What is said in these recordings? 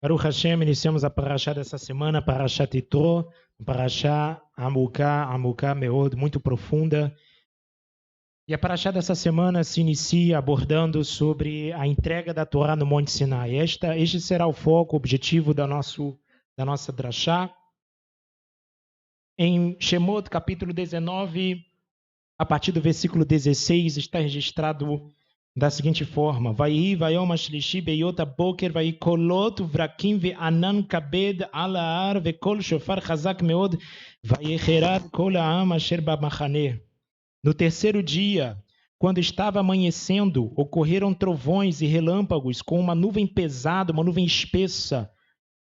Baruch Hashem, iniciamos a parashá dessa semana, Parashat Yitro, parashá Amuká Meod, muito profunda. E a parashá dessa semana se inicia abordando sobre a entrega da Torá no Monte Sinai. Este será o foco, o objetivo da nossa drashá. Em Shemot, capítulo 19, a partir do versículo 16, está registrado da seguinte forma: Vaihi vayom ashlishi beyot aboker vaikolot uvrakim ve'anan kabed al ha'ar ve'kol shofar chazak meod vayecherat kol ha'am asher b'machaneh. No terceiro dia, quando estava amanhecendo, ocorreram trovões e relâmpagos com uma nuvem pesada, uma nuvem espessa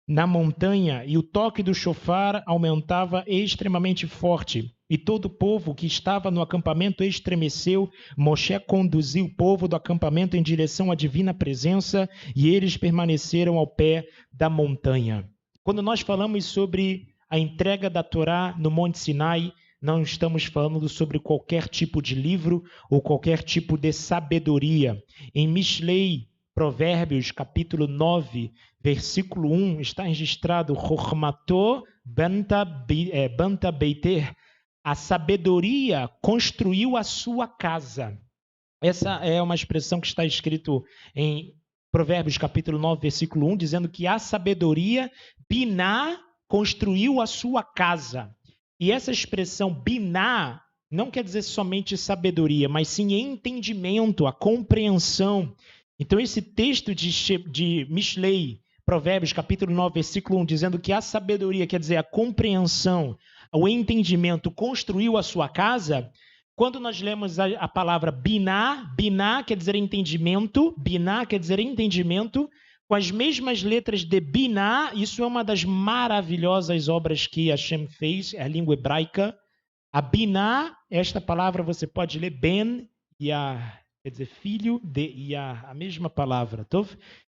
na montanha, e o toque do shofar aumentava extremamente forte. E todo o povo que estava no acampamento estremeceu. Moshe conduziu o povo do acampamento em direção à divina presença, e eles permaneceram ao pé da montanha. Quando nós falamos sobre a entrega da Torá no Monte Sinai, não estamos falando sobre qualquer tipo de livro ou qualquer tipo de sabedoria. Em Mishlei, Provérbios, capítulo 9, versículo 1, está registrado: Chochmato banta beiter. A sabedoria construiu a sua casa. Essa é uma expressão que está escrito em Provérbios, capítulo 9, versículo 1, dizendo que a sabedoria, Biná, construiu a sua casa. E essa expressão Biná não quer dizer somente sabedoria, mas sim entendimento, a compreensão. Então, esse texto de Mishlei, Provérbios, capítulo 9, versículo 1, dizendo que a sabedoria, quer dizer, a compreensão, o entendimento, construiu a sua casa. Quando nós lemos a palavra Biná, Biná quer dizer entendimento, Biná quer dizer entendimento, com as mesmas letras de Biná. Isso é uma das maravilhosas obras que Hashem fez, é a língua hebraica. A Biná, esta palavra você pode ler Ben Yah, quer dizer filho de Yah, a mesma palavra.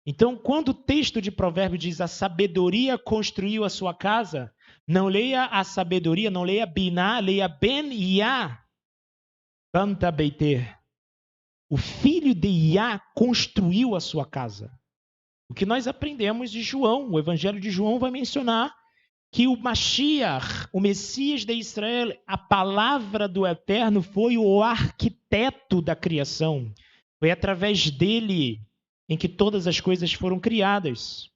Então, quando o texto de Provérbio diz a sabedoria construiu a sua casa, não leia a sabedoria, não leia Biná, leia Ben Yah, Banta Beiter. O filho de Yah construiu a sua casa. O que nós aprendemos de João, o Evangelho de João vai mencionar que o Mashiach, o Messias de Israel, a palavra do Eterno, foi o arquiteto da criação. Foi através dele em que todas as coisas foram criadas.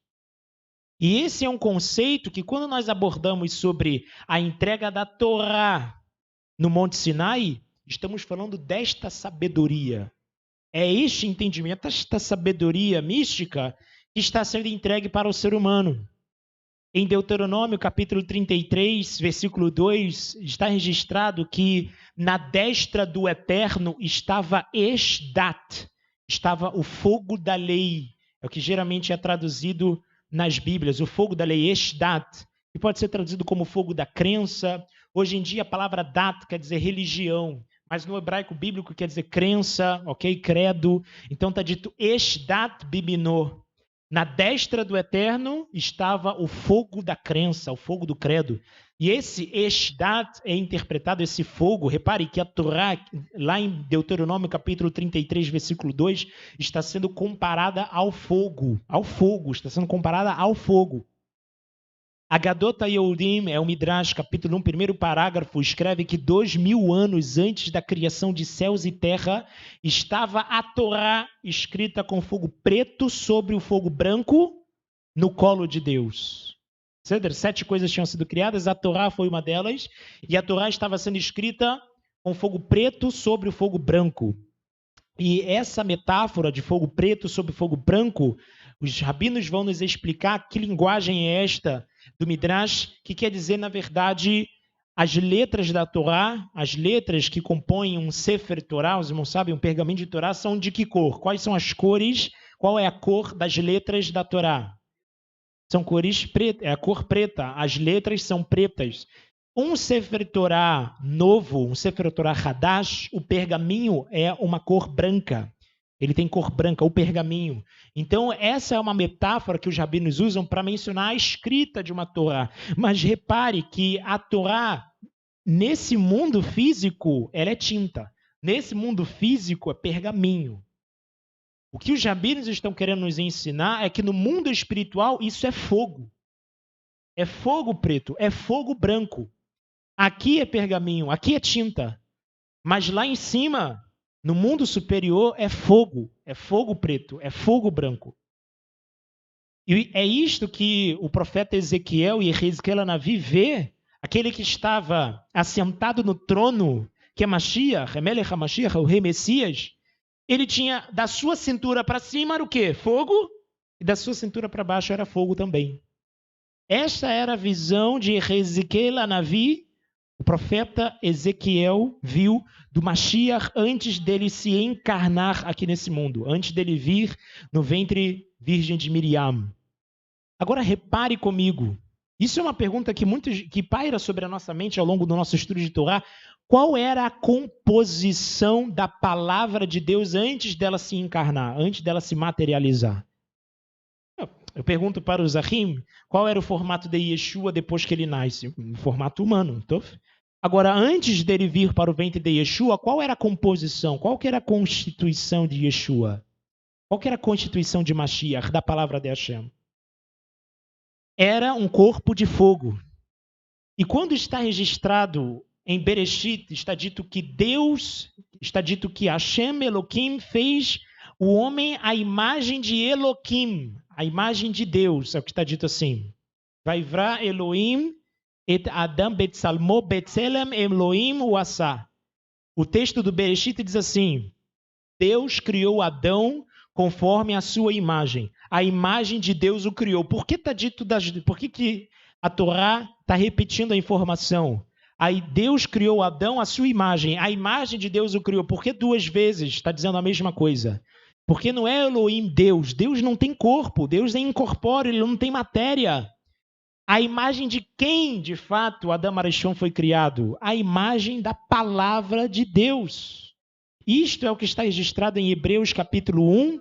E esse é um conceito que, quando nós abordamos sobre a entrega da Torá no Monte Sinai, estamos falando desta sabedoria. É este entendimento, esta sabedoria mística que está sendo entregue para o ser humano. Em Deuteronômio, capítulo 33, versículo 2, está registrado que na destra do Eterno estava Esdat, estava o fogo da lei. É o que geralmente é traduzido nas Bíblias, o fogo da lei, Esdat, que pode ser traduzido como fogo da crença. Hoje em dia a palavra dat quer dizer religião, mas no hebraico bíblico quer dizer crença, ok? Credo. Então está dito Esdat Bibinô. Na destra do Eterno estava o fogo da crença, o fogo do credo. E esse Esdat é interpretado, esse fogo, repare que a Torá, lá em Deuteronômio capítulo 33, versículo 2, está sendo comparada ao fogo, está sendo comparada ao fogo. Agadot Yehudim é o Midrash, capítulo 1, primeiro parágrafo, escreve que 2000 anos antes da criação de céus e terra, estava a Torá escrita com fogo preto sobre o fogo branco no colo de Deus. 7 coisas tinham sido criadas, a Torá foi uma delas, e a Torá estava sendo escrita com fogo preto sobre o fogo branco. E essa metáfora de fogo preto sobre fogo branco, os rabinos vão nos explicar que linguagem é esta do Midrash, que quer dizer, na verdade, as letras da Torá, as letras que compõem um Sefer Torá, os irmãos sabem, um pergaminho de Torá, são de que cor? Quais são as cores? Qual é a cor das letras da Torá? São cores pretas, é a cor preta, as letras são pretas. Um Sefer Torá novo, um Sefer Torá Hadash, o pergaminho é uma cor branca. Ele tem cor branca, o pergaminho. Então, essa é uma metáfora que os rabinos usam para mencionar a escrita de uma Torá. Mas repare que a Torá, nesse mundo físico, ela é tinta. Nesse mundo físico, é pergaminho. O que os rabinos estão querendo nos ensinar é que no mundo espiritual isso é fogo. É fogo preto, é fogo branco. Aqui é pergaminho, aqui é tinta. Mas lá em cima, no mundo superior, é fogo preto, é fogo branco. E é isto que o profeta Ezequiel e Ezequiel Navi vê, aquele que estava assentado no trono, que é Mashiach, Melech HaMashiach, o rei Messias. Ele tinha da sua cintura para cima era o quê? Fogo, e da sua cintura para baixo era fogo também. Esta era a visão de Ezequiel Navi, o profeta Ezequiel viu do Mashiach antes dele se encarnar aqui nesse mundo, antes dele vir no ventre virgem de Miriam. Agora repare comigo, isso é uma pergunta que paira sobre a nossa mente ao longo do nosso estudo de Torá. Qual era a composição da palavra de Deus antes dela se encarnar, antes dela se materializar? Eu pergunto para os Ahim, qual era o formato de Yeshua depois que ele nasce? Um formato humano. Então, agora, antes dele vir para o ventre de Yeshua, qual era a composição? Qual que era a constituição de Yeshua? Qual que era a constituição de Mashiach, da palavra de Hashem? Era um corpo de fogo. E quando está registrado em Bereshit, está dito que Hashem Elohim fez o homem à imagem de Elohim, a imagem de Deus, é o que está dito assim. Vaivra Elohim et Adam betsalmo betselem Elohim uasa. O texto do Bereshit diz assim: Deus criou Adão conforme a sua imagem. A imagem de Deus o criou. Por que está dito por que a Torá está repetindo a informação? Aí Deus criou Adão à sua imagem. A imagem de Deus o criou. Por que duas vezes está dizendo a mesma coisa? Porque não é Elohim Deus. Deus não tem corpo. Deus é incorpóreo, ele não tem matéria. A imagem de quem, de fato, Adão Arishon foi criado? A imagem da palavra de Deus. Isto é o que está registrado em Hebreus capítulo 1.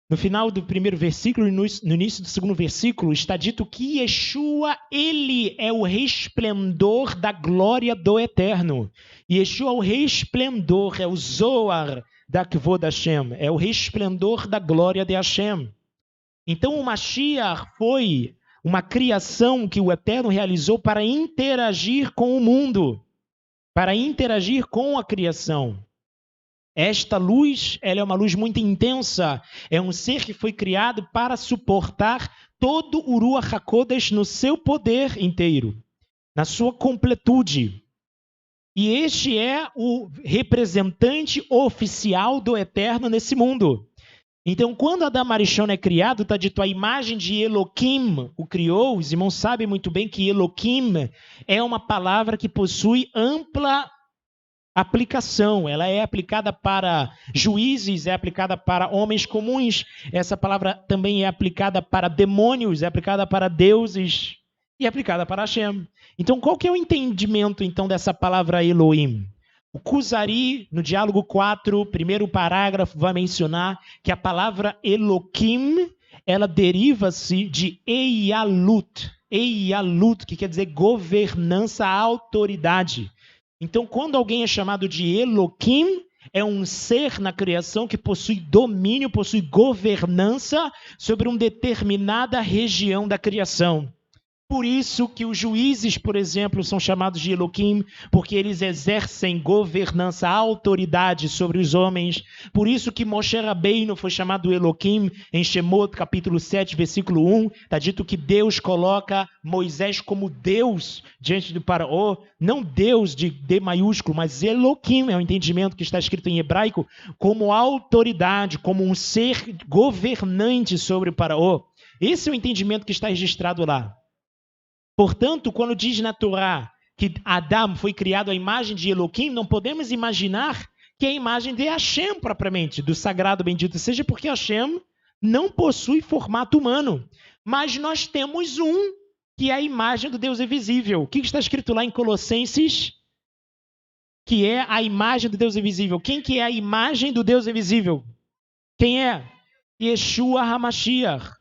No final do primeiro versículo e no início do segundo versículo, está dito que Yeshua, ele é o resplendor da glória do Eterno. Yeshua é o resplendor, é o Zohar da Kvod Hashem, é o resplendor da glória de Hashem. Então o Mashiach foi uma criação que o Eterno realizou para interagir com o mundo, para interagir com a criação. Esta luz, ela é uma luz muito intensa, é um ser que foi criado para suportar todo o Ruach HaKodesh no seu poder inteiro, na sua completude. E este é o representante oficial do Eterno nesse mundo. Então, quando Adam Arishon é criado, está dito a imagem de Elohim o criou. Os irmãos sabem muito bem que Elohim é uma palavra que possui ampla aplicação. Ela é aplicada para juízes, é aplicada para homens comuns. Essa palavra também é aplicada para demônios, é aplicada para deuses e é aplicada para Hashem. Então, qual que é o entendimento então dessa palavra Elohim? O Kuzari, no diálogo 4, primeiro parágrafo, vai mencionar que a palavra Elohim, ela deriva-se de Eialut, que quer dizer governança, autoridade. Então, quando alguém é chamado de Elohim, é um ser na criação que possui domínio, possui governança sobre uma determinada região da criação. Por isso que os juízes, por exemplo, são chamados de Elohim, porque eles exercem governança, autoridade sobre os homens. Por isso que Moshe Rabbeinu foi chamado Elohim em Shemot, capítulo 7, versículo 1. Está dito que Deus coloca Moisés como Deus diante do Faraó. Não Deus de D maiúsculo, mas Elohim é o entendimento que está escrito em hebraico como autoridade, como um ser governante sobre o Faraó. Esse é o entendimento que está registrado lá. Portanto, quando diz na Torá que Adão foi criado à imagem de Elohim, não podemos imaginar que é a imagem de Hashem propriamente, do sagrado bendito seja, porque Hashem não possui formato humano. Mas nós temos um, que é a imagem do Deus invisível. O que está escrito lá em Colossenses? Que é a imagem do Deus invisível. Quem que é a imagem do Deus invisível? Quem é? Yeshua HaMashiach.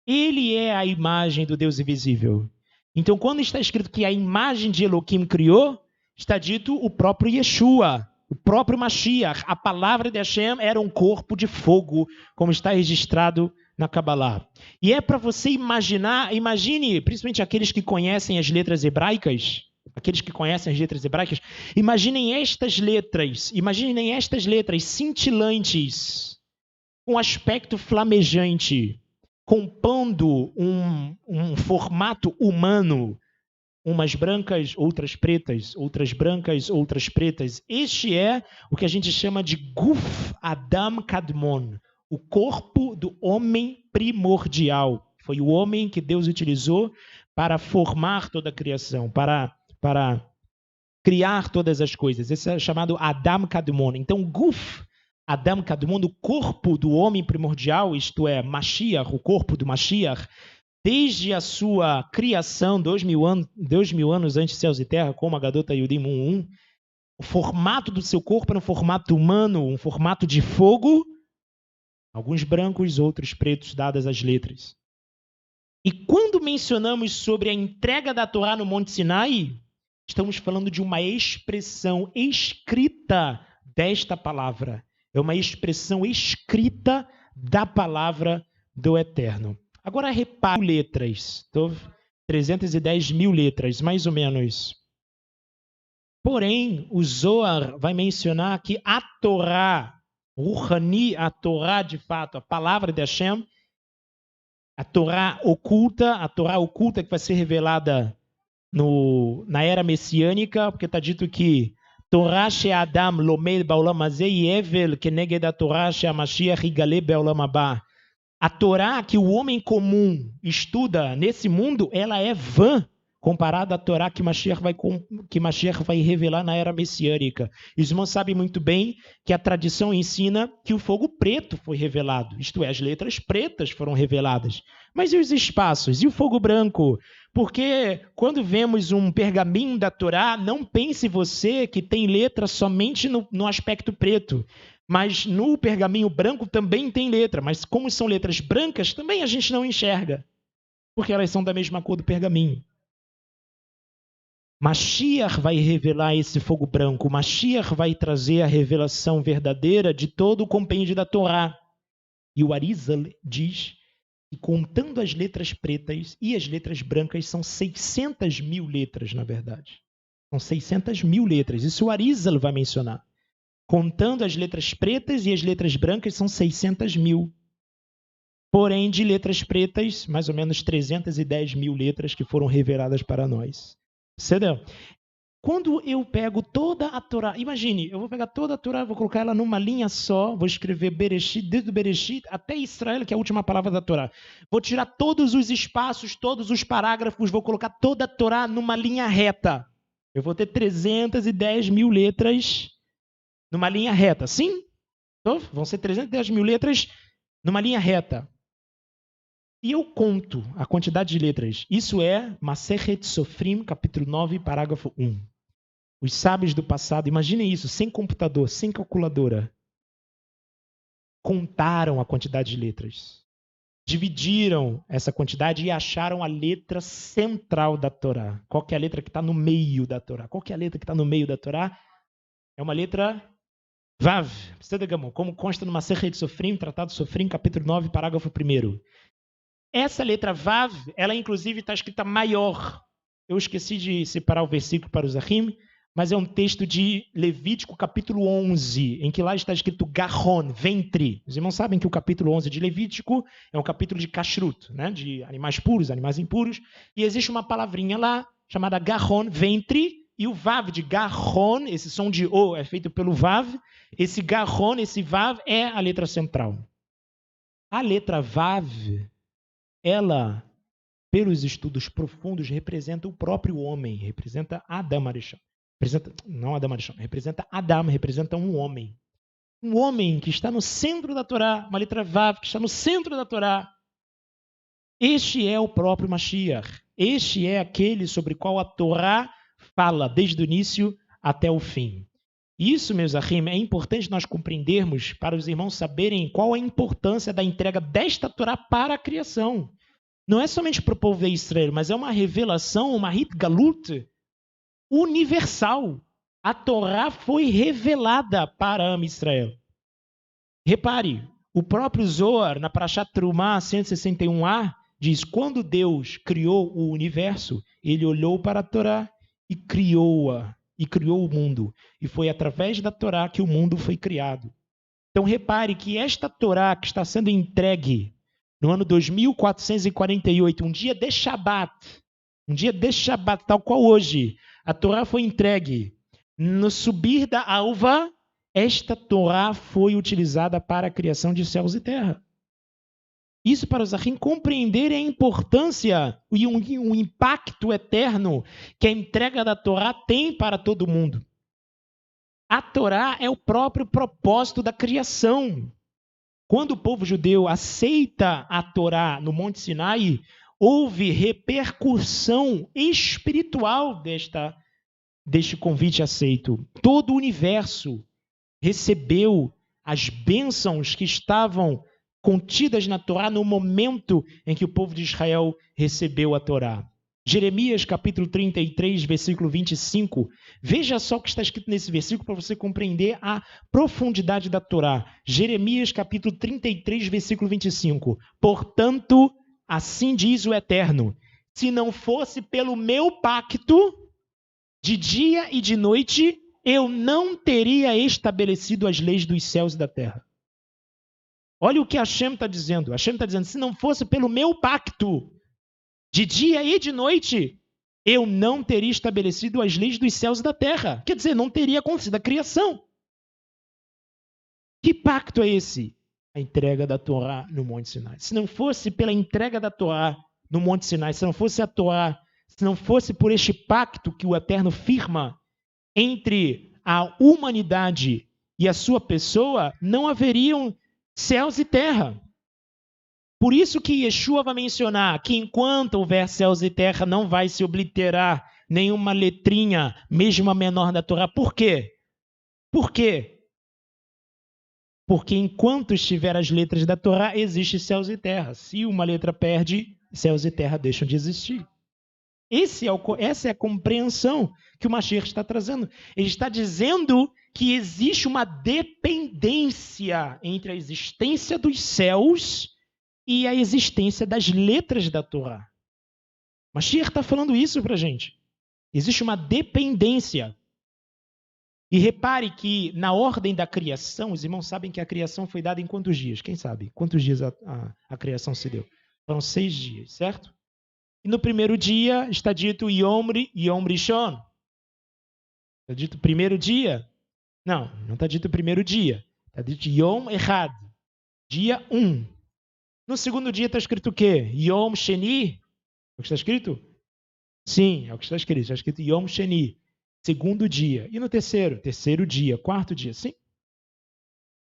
Ele é a imagem do Deus invisível. Então, quando está escrito que a imagem de Elohim criou, está dito o próprio Yeshua. o próprio Mashiach. A palavra de Hashem era um corpo de fogo, como está registrado na Kabbalah. E é para você imaginar, imagine, principalmente aqueles que conhecem as letras hebraicas, imaginem estas letras cintilantes, com aspecto flamejante, compondo um formato humano, umas brancas, outras pretas, outras brancas, outras pretas. Este é o que a gente chama de Guf Adam Kadmon, o corpo do homem primordial. Foi o homem que Deus utilizou para formar toda a criação, para criar todas as coisas. Esse é chamado Adam Kadmon. Então, Guf Adam Kadmon, o corpo do homem primordial, isto é, Mashiach, o corpo do Mashiach, desde a sua criação, 2000 anos antes de céus e terra, como a Gadota Yudim 1.1, o formato do seu corpo era um formato humano, um formato de fogo, alguns brancos, outros pretos, dadas as letras. E quando mencionamos sobre a entrega da Torá no Monte Sinai, estamos falando de uma expressão escrita desta palavra. É uma expressão escrita da palavra do Eterno. Agora repare letras. 310 mil letras, mais ou menos. Porém, o Zohar vai mencionar que a Torá, Ruhani, a Torá de fato, a palavra de Hashem, a Torá oculta que vai ser revelada na era messiânica, porque está dito que Torá she'adam lomed ba'olam hazeh yevel keneged a Torá she'amashiach yigale be'olam haba. A Torá que o homem comum estuda nesse mundo, ela é vã comparada à Torá que Mashiach vai revelar na era messiânica. Os irmãos sabem muito bem que a tradição ensina que o fogo preto foi revelado, isto é, as letras pretas foram reveladas. Mas e os espaços? E o fogo branco? Porque quando vemos um pergaminho da Torá, não pense você que tem letra somente no aspecto preto. Mas no pergaminho branco também tem letra. Mas como são letras brancas, também a gente não enxerga. Porque elas são da mesma cor do pergaminho. Mashiach vai revelar esse fogo branco. Mashiach vai trazer a revelação verdadeira de todo o compêndio da Torá. E o Arizal diz que contando as letras pretas e as letras brancas são 600 mil letras, na verdade. São 600 mil letras. Isso o Arizal vai mencionar. Contando as letras pretas e as letras brancas são 600 mil. Porém, de letras pretas, mais ou menos 310 mil letras que foram reveladas para nós. Entendeu? Quando eu pego toda a Torá, imagine, eu vou pegar toda a Torá, vou colocar ela numa linha só, vou escrever Bereshit, desde o Bereshit até Israel, que é a última palavra da Torá. Vou tirar todos os espaços, todos os parágrafos, vou colocar toda a Torá numa linha reta. Eu vou ter 310 mil letras numa linha reta, sim? Então, vão ser 310 mil letras numa linha reta. E eu conto a quantidade de letras. Isso é Masechet Sofrim, capítulo 9, parágrafo 1. Os sábios do passado, imaginem isso, sem computador, sem calculadora, contaram a quantidade de letras. Dividiram essa quantidade e acharam a letra central da Torá. Qual que é a letra que está no meio da Torá? Qual que é a letra que está no meio da Torá? É uma letra Vav, como consta no Masechet Sofrim, Tratado Sofrim, capítulo 9, parágrafo 1. Essa letra Vav, ela inclusive está escrita maior. Eu esqueci de separar o versículo para os Ahim, mas é um texto de Levítico, capítulo 11, em que lá está escrito Garron, ventre. Os irmãos sabem que o capítulo 11 de Levítico é um capítulo de kashrut, né? De animais puros, animais impuros, e existe uma palavrinha lá chamada Garron, ventre, e o Vav de Garron, esse som de O é feito pelo Vav, esse Garron, esse Vav é a letra central. A letra Vav, ela, pelos estudos profundos, representa o próprio homem, representa Adam Arishon. Representa Adam, representa um homem. Um homem que está no centro da Torá, uma letra Vav que está no centro da Torá. Este é o próprio Mashiach. Este é aquele sobre qual a Torá fala desde o início até o fim. Isso, meus ahim, é importante nós compreendermos para os irmãos saberem qual a importância da entrega desta Torá para a criação. Não é somente para o povo de Israel, mas é uma revelação, uma hitgalut universal. A Torá foi revelada para Israel. Repare, o próprio Zohar, na Parashat Trumá 161a, diz: quando Deus criou o universo, ele olhou para a Torá e criou-a, e criou o mundo. E foi através da Torá que o mundo foi criado. Então repare que esta Torá que está sendo entregue no ano 2448, um dia de Shabat, tal qual hoje, a Torá foi entregue. No subir da alva, esta Torá foi utilizada para a criação de céus e terra. Isso para os Zahim compreenderem a importância e o impacto eterno que a entrega da Torá tem para todo mundo. A Torá é o próprio propósito da criação. Quando o povo judeu aceita a Torá no Monte Sinai, houve repercussão espiritual deste convite aceito. Todo o universo recebeu as bênçãos que estavam contidas na Torá no momento em que o povo de Israel recebeu a Torá. Jeremias capítulo 33, versículo 25. Veja só o que está escrito nesse versículo para você compreender a profundidade da Torá. Jeremias capítulo 33, versículo 25. Portanto, assim diz o Eterno, se não fosse pelo meu pacto, de dia e de noite, eu não teria estabelecido as leis dos céus e da terra. Olha o que Hashem está dizendo. Hashem está dizendo, se não fosse pelo meu pacto, de dia e de noite, eu não teria estabelecido as leis dos céus e da terra. Quer dizer, não teria acontecido a criação. Que pacto é esse? A entrega da Torá no Monte Sinai. Se não fosse pela entrega da Torá no Monte Sinai, se não fosse a Torá, se não fosse por este pacto que o Eterno firma entre a humanidade e a sua pessoa, não haveriam céus e terra. Por isso que Yeshua vai mencionar que enquanto houver céus e terra, não vai se obliterar nenhuma letrinha, mesmo a menor da Torá. Por quê? Por quê? Porque enquanto estiver as letras da Torá, existe céus e terra. Se uma letra perde, céus e terra deixam de existir. Essa é a compreensão que o Mashiach está trazendo. Ele está dizendo que existe uma dependência entre a existência dos céus e a existência das letras da Torá. Mashiach está falando isso para a gente. Existe uma dependência. E repare que na ordem da criação, os irmãos sabem que a criação foi dada em quantos dias? Quem sabe? Quantos dias a criação se deu? Foram 6 dias, certo? E no primeiro dia está dito Yom Rishon. Está dito primeiro dia? Não está dito primeiro dia. Está dito Yom Echad, dia 1. No segundo dia está escrito o quê? Yom Sheni. É o que está escrito? Sim, é o que está escrito. Está escrito Yom Sheni, segundo dia. E no terceiro dia, quarto dia, sim.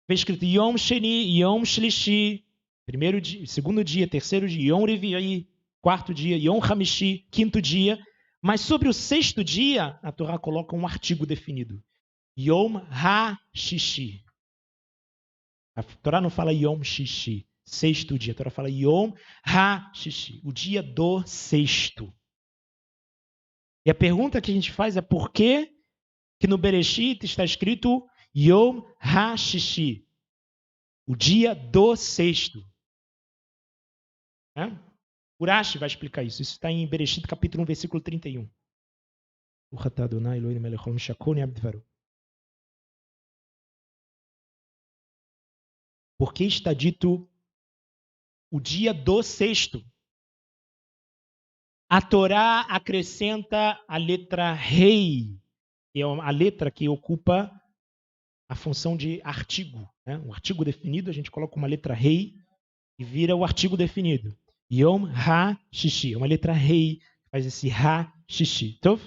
Vem escrito Yom Sheni, Yom Shlishi, primeiro dia, segundo dia, terceiro dia, Yom Revi'i, quarto dia, Yom Hamishi, quinto dia. Mas sobre o sexto dia, a Torá coloca um artigo definido. Yom HaShishi. A Torá não fala Yom Shishi, sexto dia. A Torá fala Yom HaShishi, o dia do sexto. E a pergunta que a gente faz é por que no Bereshit está escrito Yom HaShishi, o dia do sexto. Urashi vai explicar isso. Isso está em Bereshit, capítulo 1, versículo 31. Porque está dito o dia do sexto. A Torá acrescenta a letra rei, que é a letra que ocupa a função de artigo. Um artigo definido, a gente coloca uma letra rei e vira o artigo definido. Yom HaShishi, uma letra rei, faz esse HaShishi. Então,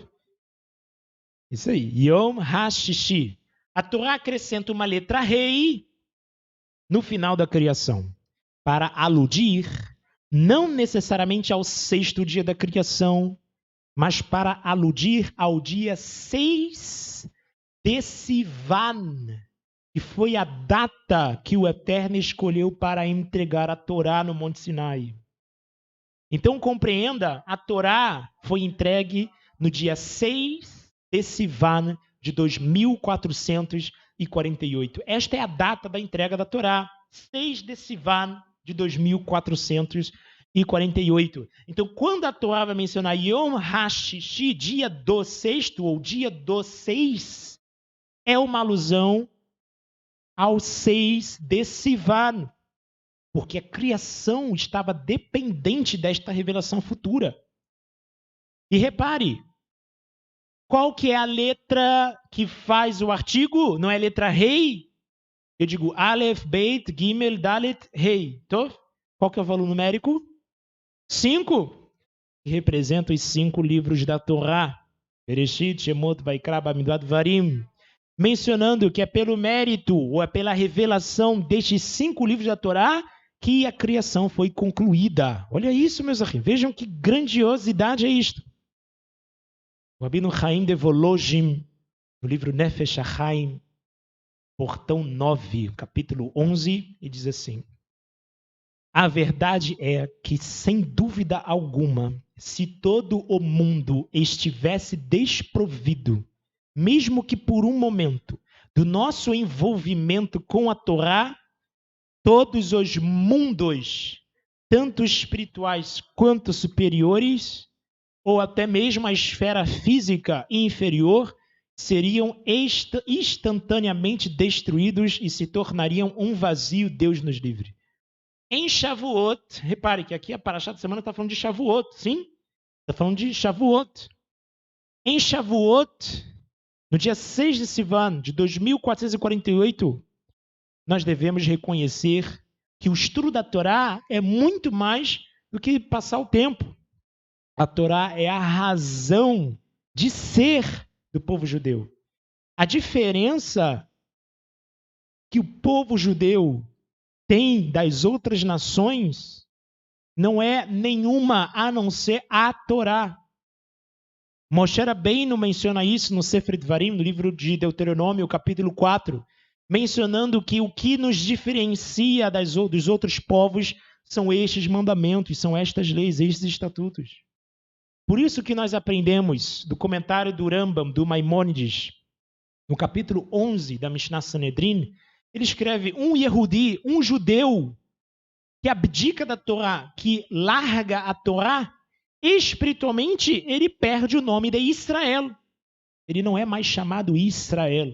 isso aí, Yom HaShishi. A Torá acrescenta uma letra rei no final da criação, para aludir não necessariamente ao sexto dia da criação, mas para aludir ao dia 6 de Sivan, que foi a data que o Eterno escolheu para entregar a Torá no Monte Sinai. Então compreenda, a Torá foi entregue no dia 6 de Sivan de 2448. Esta é a data da entrega da Torá, 6 de Sivan de 2448. Então, quando a Torá vai mencionar Yom HaShishi, dia do sexto ou dia do 6, é uma alusão ao 6 de Sivan, porque a criação estava dependente desta revelação futura. E repare, qual que é a letra que faz o artigo? Não é a letra rei? Eu digo Aleph, Beit, Gimel, Dalet, Rei. Qual que é o valor numérico? 5. Que representa os 5 livros da Torá. Bereshit, Shemot, Vaikra, Bamidbar, Varim. Mencionando que é pelo mérito ou é pela revelação destes 5 livros da Torá que a criação foi concluída. Olha isso, meus amigos. Vejam que grandiosidade é isto. O Rabino Chaim de Volozhin, no livro Nefesh HaChaim, portão 9, capítulo 11, e diz assim: a verdade é que, sem dúvida alguma, se todo o mundo estivesse desprovido, mesmo que por um momento, do nosso envolvimento com a Torá, todos os mundos, tanto espirituais quanto superiores, ou até mesmo a esfera física inferior, seriam instantaneamente destruídos e se tornariam um vazio, Deus nos livre. Em Shavuot, repare que aqui a Parashá da semana está falando de Shavuot, sim? Está falando de Shavuot. Em Shavuot, no dia 6 de Sivan, de 2448, nós devemos reconhecer que o estudo da Torá é muito mais do que passar o tempo. A Torá é a razão de ser do povo judeu. A diferença que o povo judeu tem das outras nações não é nenhuma a não ser a Torá. Moshe Rabbeinu menciona isso no Sefer Dvarim, no livro de Deuteronômio, capítulo 4, mencionando que o que nos diferencia dos outros povos são estes mandamentos, são estas leis, estes estatutos. Por isso que nós aprendemos do comentário do Rambam, do Maimônides, no capítulo 11 da Mishnah Sanedrin, ele escreve: um Yehudi, um judeu, que abdica da Torá, que larga a Torá, espiritualmente ele perde o nome de Israel. Ele não é mais chamado Israel.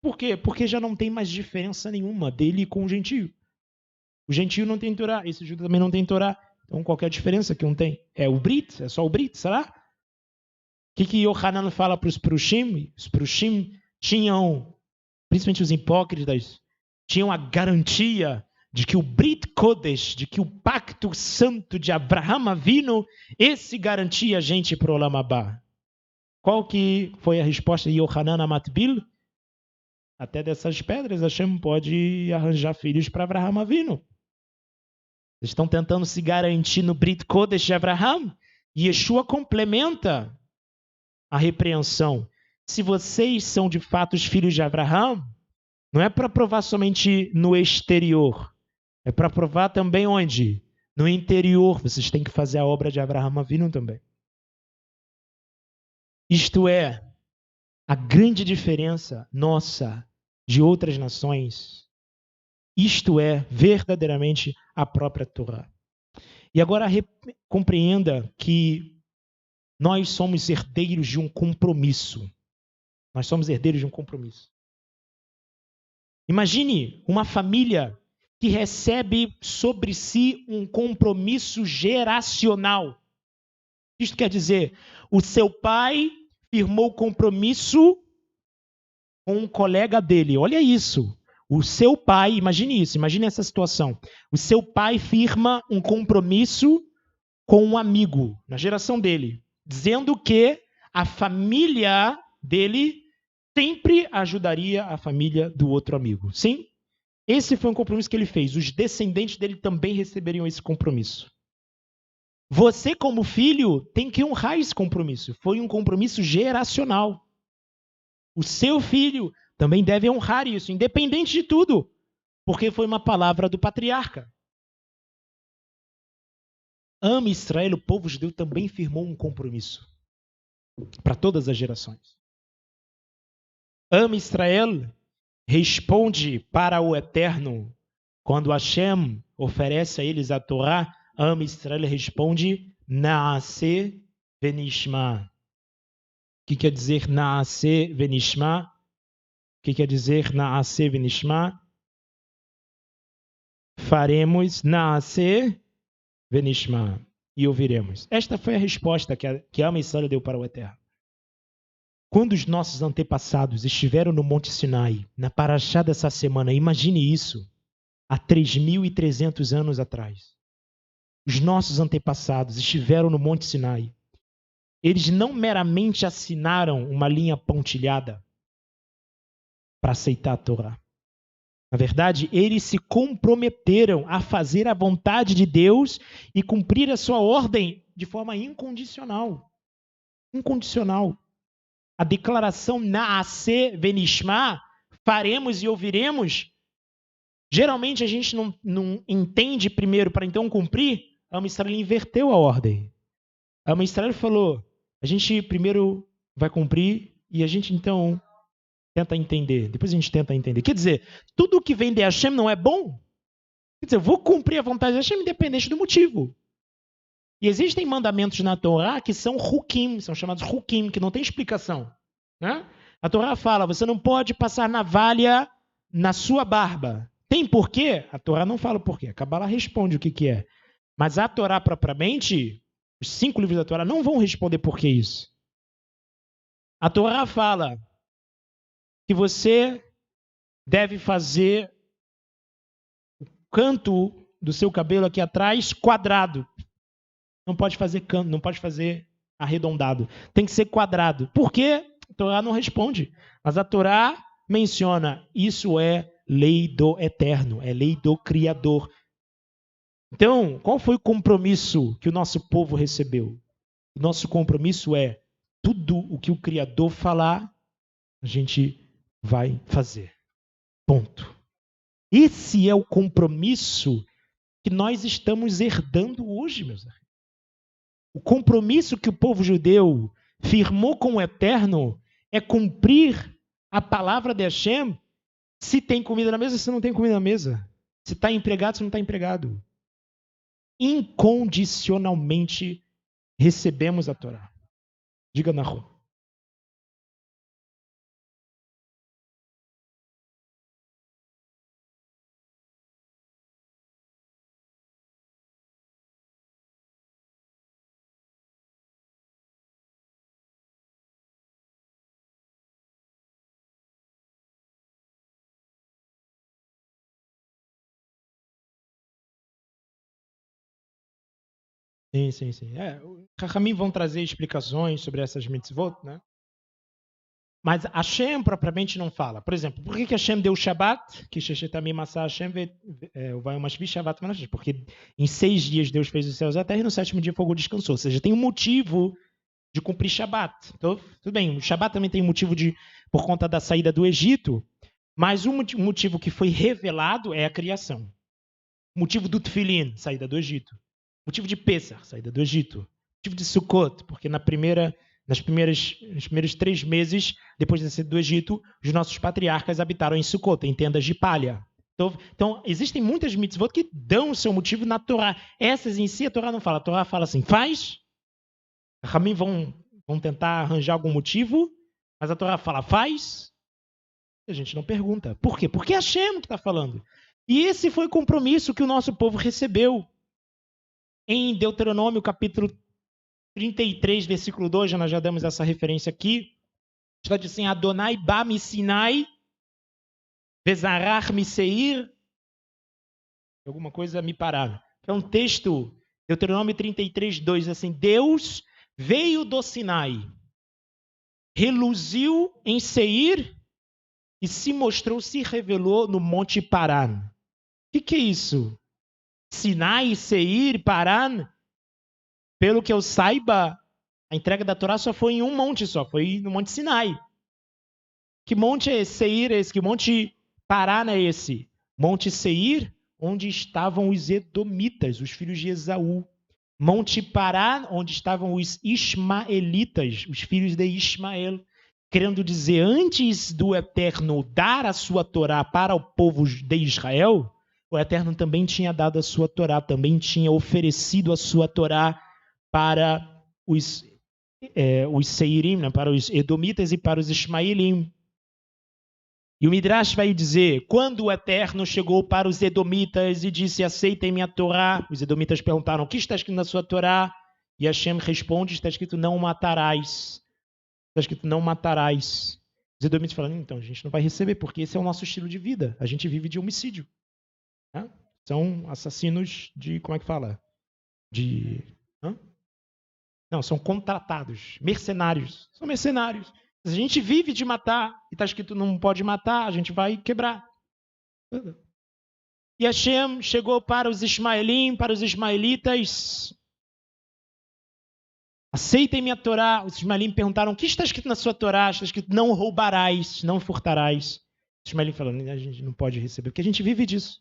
Por quê? Porque já não tem mais diferença nenhuma dele com o gentio. O gentio não tem Torá, esse judeu também não tem Torá. Então, qual é a diferença que um tem? É o Brit? É só o Brit, será? O que Yohanan fala para os Prushim? Os Prushim tinham, principalmente os hipócritas, tinham a garantia de que o Brit Kodesh, de que o pacto santo de Abraham Avinu, esse garantia a gente para o Olam Abba. Qual que foi a resposta de Yohanan a Matbil? Até dessas pedras, Hashem pode arranjar filhos para Abraham Avinu. Eles estão tentando se garantir no Brit Kodesh de Abraham. E Yeshua complementa a repreensão. Se vocês são de fato os filhos de Abraham, não é para provar somente no exterior. É para provar também onde? No interior. Vocês têm que fazer a obra de Abraham Avinu também. Isto é a grande diferença nossa de outras nações. Isto é verdadeiramente a própria Torá. E agora compreenda que nós somos herdeiros de um compromisso. Nós somos herdeiros de um compromisso. Imagine uma família que recebe sobre si um compromisso geracional. Isto quer dizer, o seu pai firmou compromisso com um colega dele. Olha isso. O seu pai, imagine isso, imagine essa situação. O seu pai firma um compromisso com um amigo na geração dele, dizendo que a família dele sempre ajudaria a família do outro amigo. Sim? Esse foi um compromisso que ele fez. Os descendentes dele também receberiam esse compromisso. Você, como filho, tem que honrar esse compromisso. Foi um compromisso geracional. O seu filho também deve honrar isso, independente de tudo, porque foi uma palavra do patriarca. Ame Israel, o povo judeu também firmou um compromisso para todas as gerações. Am Israel responde para o Eterno. Quando Hashem oferece a eles a Torá, Am Israel responde Naaseh venishma. O que quer dizer Naaseh venishma? O que quer dizer Naaseh venishma? Faremos Naaseh venishma e ouviremos. Esta foi a resposta que Am Israel deu para o Eterno. Quando os nossos antepassados estiveram no Monte Sinai, na Parashá dessa semana, imagine isso, há 3.300 anos atrás. Os nossos antepassados estiveram no Monte Sinai. Eles não meramente assinaram uma linha pontilhada para aceitar a Torá. Na verdade, eles se comprometeram a fazer a vontade de Deus e cumprir a sua ordem de forma incondicional. Incondicional. A declaração Naaseh venishma, faremos e ouviremos, geralmente a gente não entende primeiro para então cumprir. Am Israel inverteu a ordem. Am Israel falou, a gente primeiro vai cumprir e a gente então tenta entender. Depois a gente tenta entender. Quer dizer, tudo que vem de Hashem não é bom? Quer dizer, eu vou cumprir a vontade de Hashem independente do motivo. E existem mandamentos na Torá que são hukim, são chamados hukim, que não tem explicação. Né? A Torá fala, você não pode passar navalha na sua barba. Tem porquê? A Torá não fala porquê. A Kabbalah responde o que é. Mas a Torá propriamente, os 5 livros da Torá não vão responder por que isso. A Torá fala que você deve fazer o canto do seu cabelo aqui atrás quadrado. Não pode fazer canto, não pode fazer arredondado. Tem que ser quadrado. Por quê? A Torá não responde. Mas a Torá menciona, isso é lei do Eterno, é lei do Criador. Então, qual foi o compromisso que o nosso povo recebeu? O nosso compromisso é, tudo o que o Criador falar, a gente vai fazer. Ponto. Esse é o compromisso que nós estamos herdando hoje, meus amigos. O compromisso que o povo judeu firmou com o Eterno é cumprir a palavra de Hashem, se tem comida na mesa, se não tem comida na mesa. Se está empregado, se não está empregado. Incondicionalmente recebemos a Torá. Diga na rua. Sim. Os Chachamim vão trazer explicações sobre essas mitzvot, né? Mas Hashem propriamente não fala. Por exemplo, por que Hashem deu o Shabbat? Que Sheshetamim Asa Hashem vai umas Shabbat. Porque em 6 dias Deus fez os céus e a terra e no 7º dia o fogo descansou. Ou seja, tem um motivo de cumprir Shabbat. Então, tudo bem, o Shabbat também tem um motivo por conta da saída do Egito, mas o motivo que foi revelado é a criação. O motivo do Tefilin, saída do Egito. O motivo de Pesach, saída do Egito. O motivo de Sukkot, porque nos primeiros 3 meses, depois da saída do Egito, os nossos patriarcas habitaram em Sukkot, em tendas de palha. Então, existem muitas mitzvot que dão o seu motivo na Torá. Essas em si a Torá não fala. A Torá fala assim, faz. Ramim vão tentar arranjar algum motivo, mas a Torá fala, faz. E a gente não pergunta. Por quê? Porque é Hashem que está falando. E esse foi o compromisso que o nosso povo recebeu. Em Deuteronômio, capítulo 33, versículo 2, nós já damos essa referência aqui. Está dizendo assim, Adonai ba mi Sinai, vezarach mi seir. Alguma coisa me parar. É um texto, Deuteronômio 33, 2, assim, Deus veio do Sinai, reluziu em Seir e se revelou no Monte Paran. O que é isso? Sinai, Seir, Paran, pelo que eu saiba, a entrega da Torá só foi em um monte só, foi no Monte Sinai. Que monte é esse? Seir é esse? Que monte Paran é esse? Monte Seir, onde estavam os Edomitas, os filhos de Esaú. Monte Paran, onde estavam os Ismaelitas, os filhos de Ismael. querendo dizer, antes do Eterno dar a sua Torá para o povo de Israel, o Eterno também tinha dado a sua Torá, também tinha oferecido a sua Torá para os Seirim, né, para os Edomitas e para os Ismaelim. E o Midrash vai dizer, quando o Eterno chegou para os Edomitas e disse, aceitem minha Torá, os Edomitas perguntaram, o que está escrito na sua Torá? E Hashem responde, está escrito, não matarás. Está escrito, não matarás. Os Edomitas falam, então, a gente não vai receber, porque esse é o nosso estilo de vida. A gente vive de homicídio. Né? São assassinos de, como é que fala? Não, são contratados, mercenários. São mercenários. Se a gente vive de matar, e está escrito não pode matar, a gente vai quebrar. E Hashem chegou para os Ismaelim, para os ismaelitas. Aceitem minha Torá. Os Ismaelim perguntaram, o que está escrito na sua Torá? Está escrito, não roubarás, não furtarás. Os Ismaelim falaram, a gente não pode receber, porque a gente vive disso.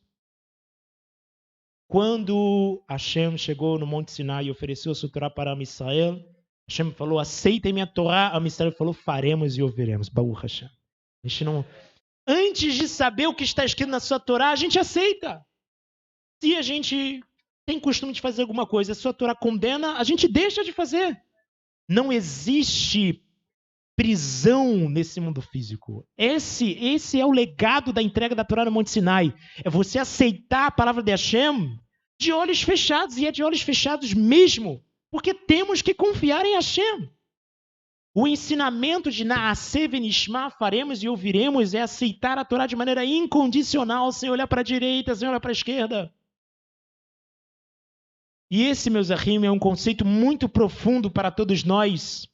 Quando Hashem chegou no Monte Sinai e ofereceu a sua Torá para Israel, Hashem falou, aceitem minha Torá. Israel falou, faremos e ouviremos. Baruch Hashem. A gente não... Antes de saber o que está escrito na sua Torá, a gente aceita. Se a gente tem costume de fazer alguma coisa, a sua Torá condena, a gente deixa de fazer. Não existe prisão nesse mundo físico. Esse é o legado da entrega da Torá no Monte Sinai. É você aceitar a palavra de Hashem de olhos fechados, e é de olhos fechados mesmo, porque temos que confiar em Hashem. O ensinamento de Naaseh Venishma, faremos e ouviremos, é aceitar a Torá de maneira incondicional, sem olhar para a direita, sem olhar para a esquerda. E esse, meus ahim, é um conceito muito profundo para todos nós.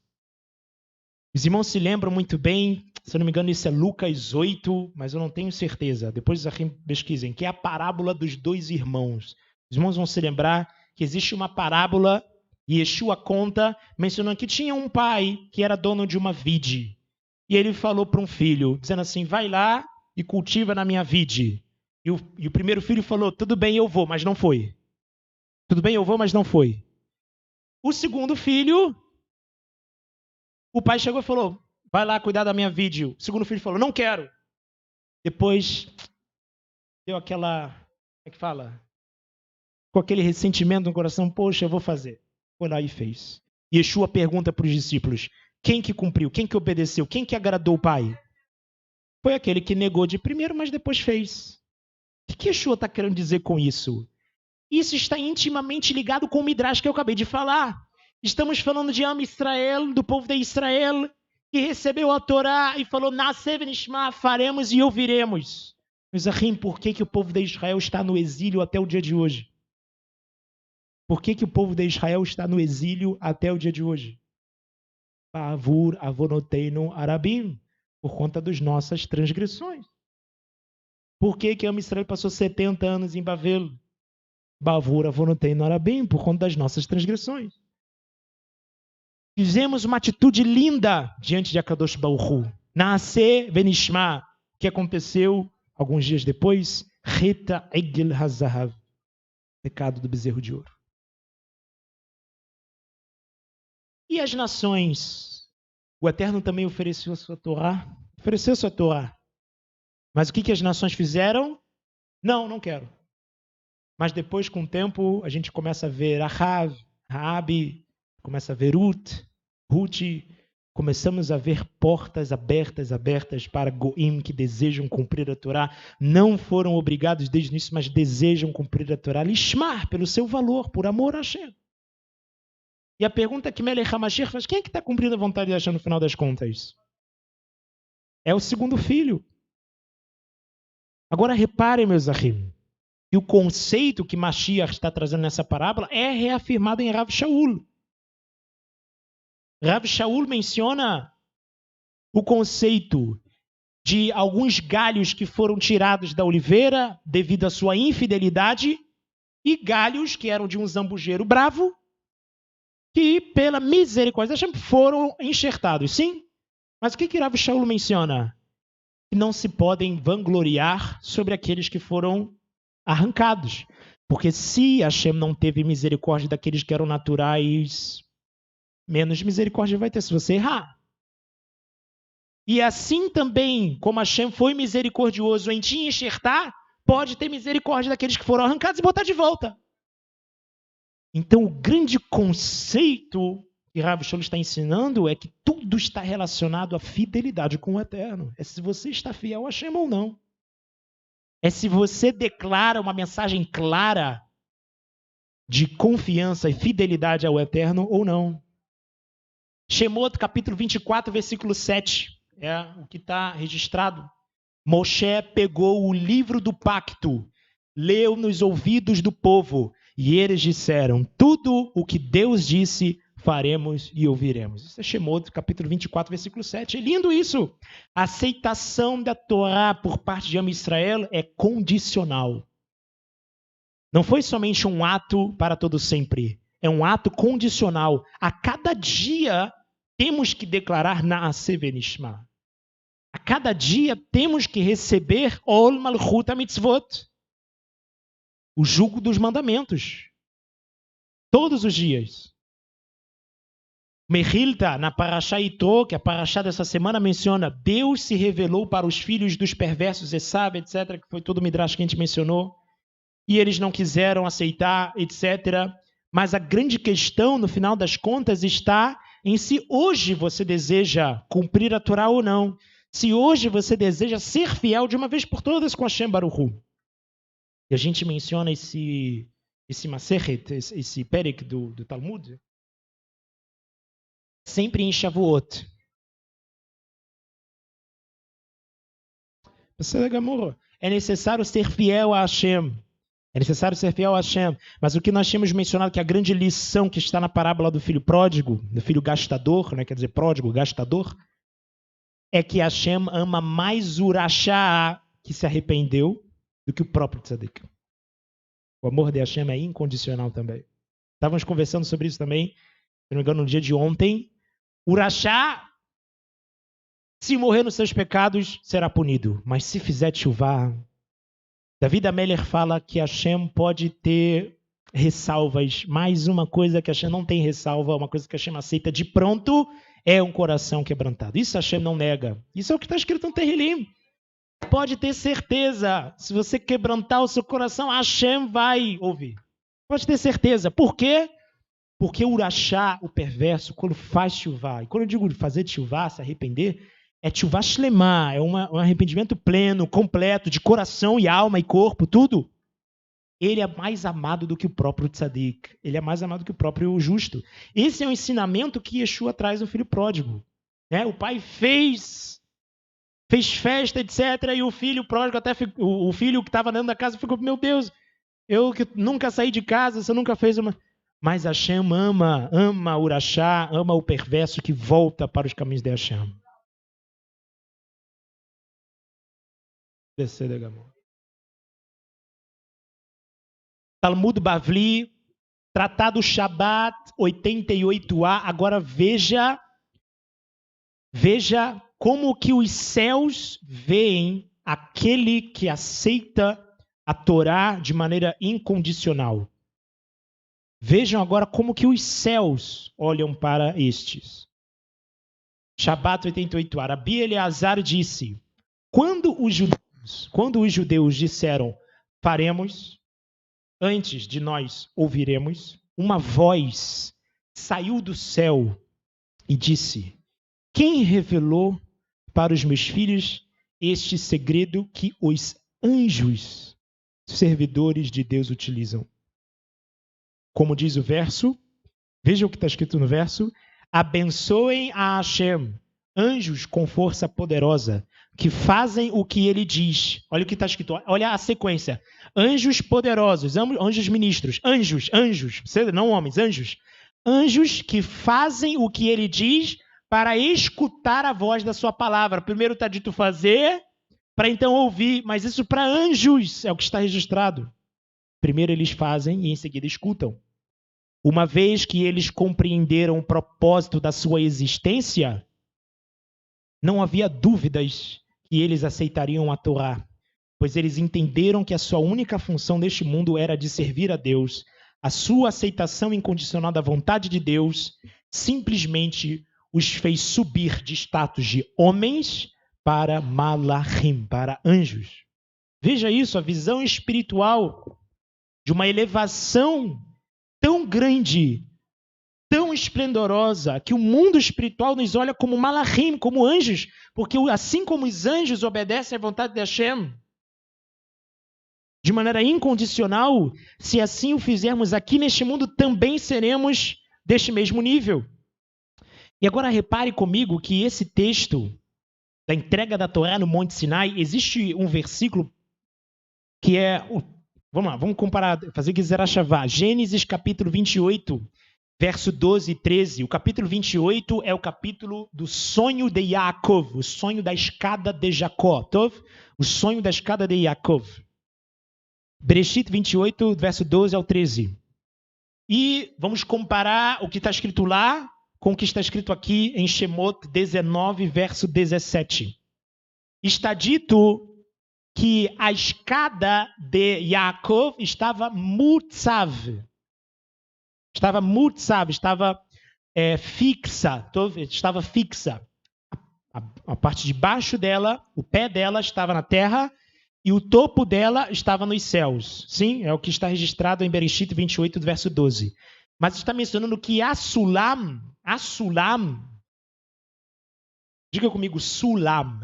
Os irmãos se lembram muito bem, se eu não me engano, isso é Lucas 8, mas eu não tenho certeza. Depois os ahim pesquisem, que é a parábola dos dois irmãos. Os irmãos vão se lembrar que existe uma parábola, e Yeshua conta, mencionando que tinha um pai que era dono de uma vide. E ele falou para um filho, dizendo assim, vai lá e cultiva na minha vide. E o primeiro filho falou, tudo bem, eu vou, mas não foi. Tudo bem, eu vou, mas não foi. O segundo filho, o pai chegou e falou, vai lá cuidar da minha vide. O segundo filho falou, não quero. Depois, deu aquela, como é que fala? Com aquele ressentimento no coração, poxa, eu vou fazer. Foi lá e fez. E Yeshua pergunta para os discípulos, quem que cumpriu, quem que obedeceu, quem que agradou o pai? Foi aquele que negou de primeiro, mas depois fez. O que Yeshua está querendo dizer com isso? Isso está intimamente ligado com o Midrash que eu acabei de falar. Estamos falando de Am Israel, do povo de Israel, que recebeu a Torá e falou, Naaseh Venishma, faremos e ouviremos. Meus ahim, por que o povo de Israel está no exílio até o dia de hoje? Por que o povo de Israel está no exílio até o dia de hoje? Bavur avonoteinu arabim, por conta das nossas transgressões. Por que Am Israel passou 70 anos em Bavel? Bavur avonoteinu arabim, por conta das nossas transgressões. Fizemos uma atitude linda diante de Akadosh Baruch Hu. Naaseh Venishma, que aconteceu alguns dias depois, Reta Egel Hazahav, pecado do bezerro de ouro. E as nações? O Eterno também ofereceu a sua Torá. Ofereceu a sua Torá. Mas o que as nações fizeram? Não quero. Mas depois, com o tempo, a gente começa a ver Ahav, Raabe, começa a ver Ruth, começamos a ver portas abertas para Goim que desejam cumprir a Torá. Não foram obrigados desde o início, mas desejam cumprir a Torá. Lishmar, pelo seu valor, por amor a Hashem. E a pergunta que Melech HaMashiach faz, quem é que está cumprindo a vontade de Hashem no final das contas? É o segundo filho. Agora reparem, meus ahim, que o conceito que Mashiach está trazendo nessa parábola é reafirmado em Rav Shaul. Rav Shaul menciona o conceito de alguns galhos que foram tirados da oliveira devido à sua infidelidade e galhos que eram de um zambujeiro bravo que, pela misericórdia de Hashem, foram enxertados, sim. Mas o que Rav Shaul menciona? Que não se podem vangloriar sobre aqueles que foram arrancados. Porque se Hashem não teve misericórdia daqueles que eram naturais, menos misericórdia vai ter se você errar. E assim também, como Hashem foi misericordioso em te enxertar, pode ter misericórdia daqueles que foram arrancados e botar de volta. Então, o grande conceito que Rav Shlomo está ensinando é que tudo está relacionado à fidelidade com o Eterno. É se você está fiel a Hashem ou não. É se você declara uma mensagem clara de confiança e fidelidade ao Eterno ou não. Shemot, capítulo 24, versículo 7. É o que está registrado. Moshe pegou o livro do pacto, leu nos ouvidos do povo, e eles disseram, tudo o que Deus disse, faremos e ouviremos. Isso é Shemot, capítulo 24, versículo 7. É lindo isso. A aceitação da Torá por parte de Am Israel é condicional. Não foi somente um ato para todo sempre. É um ato condicional. A cada dia temos que declarar Naaseh Venishma. A cada dia temos que receber Ol Malchut HaMitzvot, o jugo dos mandamentos. Todos os dias. Mechilta, na Parashá Yitro, que a Parashá dessa semana menciona, Deus se revelou para os filhos dos perversos, Esav, etc., que foi todo o Midrash que a gente mencionou, e eles não quiseram aceitar, etc. Mas a grande questão, no final das contas, está em se hoje você deseja cumprir a Torá ou não. Se hoje você deseja ser fiel de uma vez por todas com Hashem Baruch Hu. E a gente menciona esse Masechet, esse Perek do Talmud, sempre em Shavuot. É necessário ser fiel a Hashem. É necessário ser fiel a Hashem. Mas o que nós tínhamos mencionado, que a grande lição que está na parábola do filho pródigo, do filho gastador, né, quer dizer, pródigo, gastador, é que Hashem ama mais o Rashá, que se arrependeu, do que o próprio Tzadik. O amor de Hashem é incondicional também. Estávamos conversando sobre isso também, se não me engano, no dia de ontem. O Rashá, se morrer nos seus pecados, será punido. Mas se fizer tchuvá, David Ameller fala que Hashem pode ter ressalvas. Mais uma coisa que Hashem não tem ressalva, uma coisa que Hashem aceita de pronto, é um coração quebrantado. Isso Hashem não nega. Isso é o que está escrito no Terrilim. Pode ter certeza, se você quebrantar o seu coração, Hashem vai ouvir. Pode ter certeza. Por quê? Porque o Urachá, o perverso, quando faz tchuvá, e quando eu digo fazer tchuvá, se arrepender, é tchuvá shlemá, é um arrependimento pleno, completo, de coração e alma e corpo, tudo. Ele é mais amado do que o próprio tzadik. Ele é mais amado do que o próprio justo. Esse é o ensinamento que Yeshua traz no filho pródigo. Né? O pai fez festa, etc. E o filho pródigo, o filho que estava dentro da casa, ficou, meu Deus, eu que nunca saí de casa, você nunca fez uma... Mas Hashem ama o Urachá, ama o perverso que volta para os caminhos de Hashem. Talmud Bavli, Tratado Shabbat 88a. Agora veja como que os céus veem aquele que aceita a Torá de maneira incondicional. Vejam agora como que os céus olham para estes. Shabbat 88a. Rabi Eleazar disse, quando os judeus disseram, faremos, antes de nós ouviremos, uma voz saiu do céu e disse, quem revelou para os meus filhos este segredo que os anjos, servidores de Deus, utilizam? Como diz o verso, veja o que está escrito no verso, abençoem a Hashem, anjos com força poderosa, que fazem o que ele diz. Olha o que está escrito, olha a sequência. Anjos poderosos, anjos ministros, anjos, não homens, anjos. Anjos que fazem o que ele diz para escutar a voz da sua palavra. Primeiro está dito fazer, para então ouvir, mas isso para anjos é o que está registrado. Primeiro eles fazem e em seguida escutam. Uma vez que eles compreenderam o propósito da sua existência, não havia dúvidas que eles aceitariam a Torá, pois eles entenderam que a sua única função neste mundo era de servir a Deus. A sua aceitação incondicional da vontade de Deus simplesmente os fez subir de status de homens para malachim, para anjos. Veja isso, a visão espiritual de uma elevação tão grande, tão esplendorosa, que o mundo espiritual nos olha como malachim, como anjos, porque assim como os anjos obedecem à vontade de Hashem, de maneira incondicional, se assim o fizermos aqui neste mundo, também seremos deste mesmo nível. E agora repare comigo que esse texto da entrega da Torá no Monte Sinai, existe um versículo que é... Vamos lá, vamos comparar, fazer que Zerah Shavá. Gênesis capítulo 28, verso 12 e 13. O capítulo 28 é o capítulo do sonho de Yaakov, o sonho da escada de Jacó. Tov? O sonho da escada de Yaakov. Bereshit 28, verso 12 ao 13. E vamos comparar o que está escrito lá com o que está escrito aqui em Shemot 19, verso 17. Está dito que a escada de Yaakov estava mutzav. Estava mutzav, estava fixa. Estava fixa. A parte de baixo dela, o pé dela estava na terra e o topo dela estava nos céus. Sim, é o que está registrado em Bereshit 28, verso 12. Mas está mencionando que a Sulam, diga comigo, Sulam.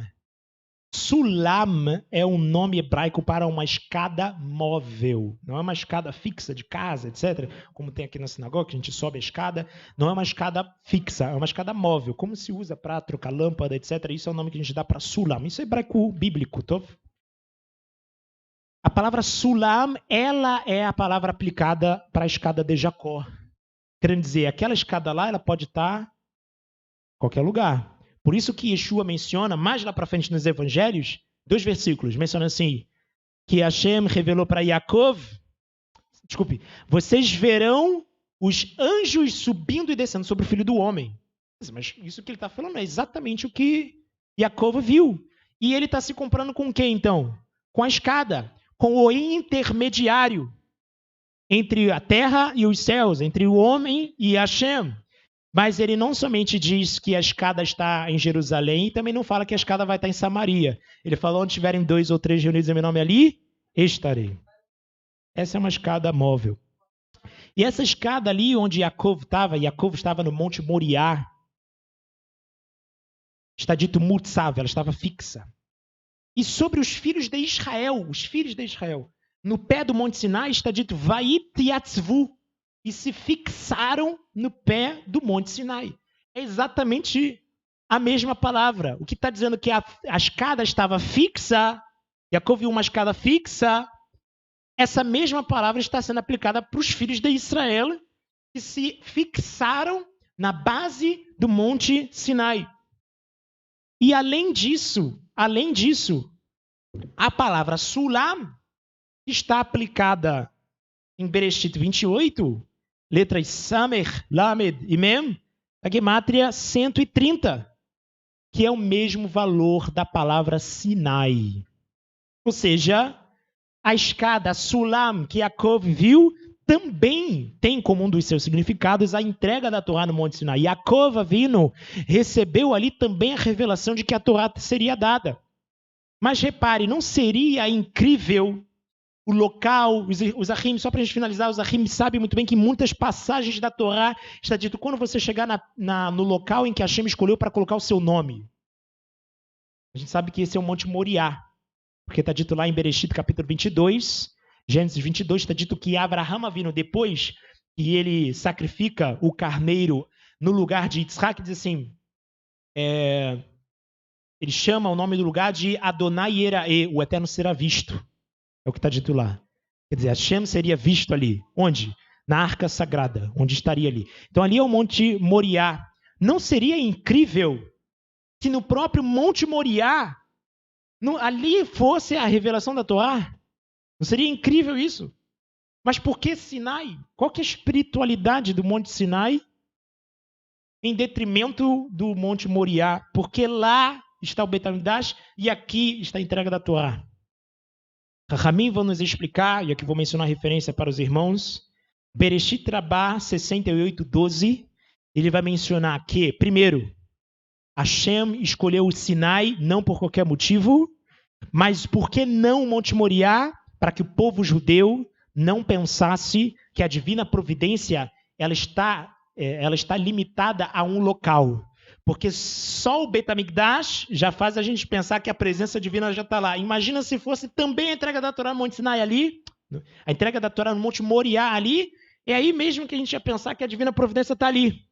Sulam é um nome hebraico para uma escada móvel. Não é uma escada fixa de casa, etc. Como tem aqui na sinagoga, que a gente sobe a escada. Não é uma escada fixa, é uma escada móvel. Como se usa para trocar lâmpada, etc. Isso é o nome que a gente dá para Sulam. Isso é hebraico bíblico, tá? A palavra Sulam, ela é a palavra aplicada para a escada de Jacó. Querendo dizer, aquela escada lá, ela pode estar em qualquer lugar. Por isso que Yeshua menciona, mais lá para frente nos evangelhos, 2 versículos, menciona assim, que Hashem revelou para Yaakov, vocês verão os anjos subindo e descendo sobre o Filho do Homem. Mas isso que ele está falando é exatamente o que Yaakov viu. E ele está se comparando com quem, então? Com a escada, com o intermediário entre a terra e os céus, entre o homem e Hashem. Mas ele não somente diz que a escada está em Jerusalém, e também não fala que a escada vai estar em Samaria. Ele falou, onde tiverem 2 ou 3 reunidos em meu nome ali, estarei. Essa é uma escada móvel. E essa escada ali onde Yaakov estava no Monte Moriá, está dito mutzav, ela estava fixa. E sobre os filhos de Israel, no pé do Monte Sinai está dito vait yatzvu, e se fixaram no pé do Monte Sinai. É exatamente a mesma palavra. O que está dizendo que a escada estava fixa, Yaakov viu uma escada fixa, essa mesma palavra está sendo aplicada para os filhos de Israel, que se fixaram na base do Monte Sinai. E além disso, a palavra Sulam está aplicada em Bereshit 28, letras Samer, Lamed e Mem, a gemátria 130, que é o mesmo valor da palavra Sinai. Ou seja, a escada Sulam que Yaakov viu também tem como um dos seus significados a entrega da Torá no Monte Sinai. Yaakov Avinu recebeu ali também a revelação de que a Torá seria dada. Mas repare, não seria incrível o local, os Ahim, só para a gente finalizar, os Ahim sabem muito bem que em muitas passagens da Torá está dito quando você chegar no local em que Hashem escolheu para colocar o seu nome. A gente sabe que esse é o Monte Moriá, porque está dito lá em Bereshit capítulo 22, Gênesis 22, está dito que Abraham Avinu, depois que ele sacrifica o carneiro no lugar de Yitzhak, diz assim, ele chama o nome do lugar de Adonai Yerae, o Eterno será visto. É o que está dito lá. Quer dizer, Hashem seria visto ali. Onde? Na Arca Sagrada, onde estaria ali. Então ali é o Monte Moriá. Não seria incrível se no próprio Monte Moriá ali fosse a revelação da Torá? Não seria incrível isso? Mas por que Sinai? Qual que é a espiritualidade do Monte Sinai em detrimento do Monte Moriá? Porque lá está o Beit HaMikdash e aqui está a entrega da Torá. Rahamim vão nos explicar, e aqui vou mencionar referência para os irmãos, Bereshit Rabá 68:12, ele vai mencionar que, primeiro, Hashem escolheu o Sinai não por qualquer motivo, mas por que não Monte Moriá? Para que o povo judeu não pensasse que a divina providência ela está limitada a um local. Porque só o Bet HaMikdash já faz a gente pensar que a presença divina já está lá. Imagina se fosse também a entrega da Torá no Monte Sinai ali, a entrega da Torá no Monte Moriá ali, é aí mesmo que a gente ia pensar que a divina providência está ali.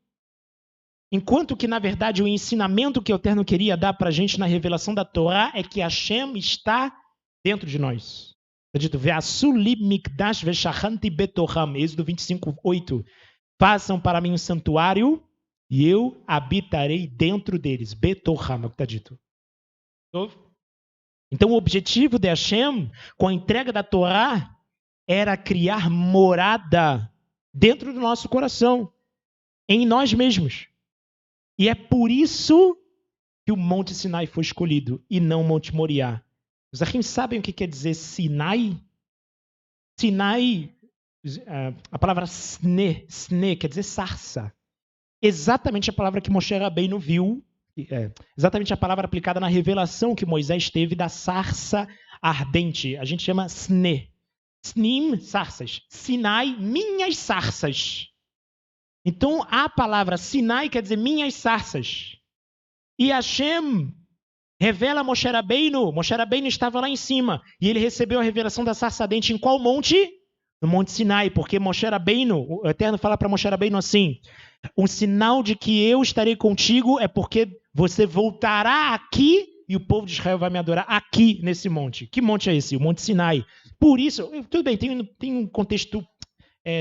Enquanto que, na verdade, o ensinamento que o Eterno queria dar para a gente na revelação da Torá é que Hashem está dentro de nós. Está dito, Ve'asu li mikdash ve'shachanti betoham, Êxodo 25:8. Façam para mim um santuário e eu habitarei dentro deles. Betoham, é o que está dito. Então, o objetivo de Hashem, com a entrega da Torá, era criar morada dentro do nosso coração, em nós mesmos. E é por isso que o Monte Sinai foi escolhido e não o Monte Moriá. Os Achim sabem o que quer dizer Sinai? Sinai, a palavra sne quer dizer sarça. Exatamente a palavra que Moshe Rabbeinu viu, exatamente a palavra aplicada na revelação que Moisés teve da sarça ardente. A gente chama sne. Snim, sarças. Sinai, minhas sarças. Então, a palavra Sinai quer dizer minhas sarças. E Hashem revela a Moshe Rabbeinu. Moshe Rabbeinu estava lá em cima. E ele recebeu a revelação da sarça ardente em qual monte? No Monte Sinai. Porque Moshe Rabbeinu, o Eterno fala para Moshe Rabbeinu assim, um sinal de que eu estarei contigo é porque você voltará aqui e o povo de Israel vai me adorar aqui nesse monte. Que monte é esse? O Monte Sinai. Por isso, tudo bem, tem um contexto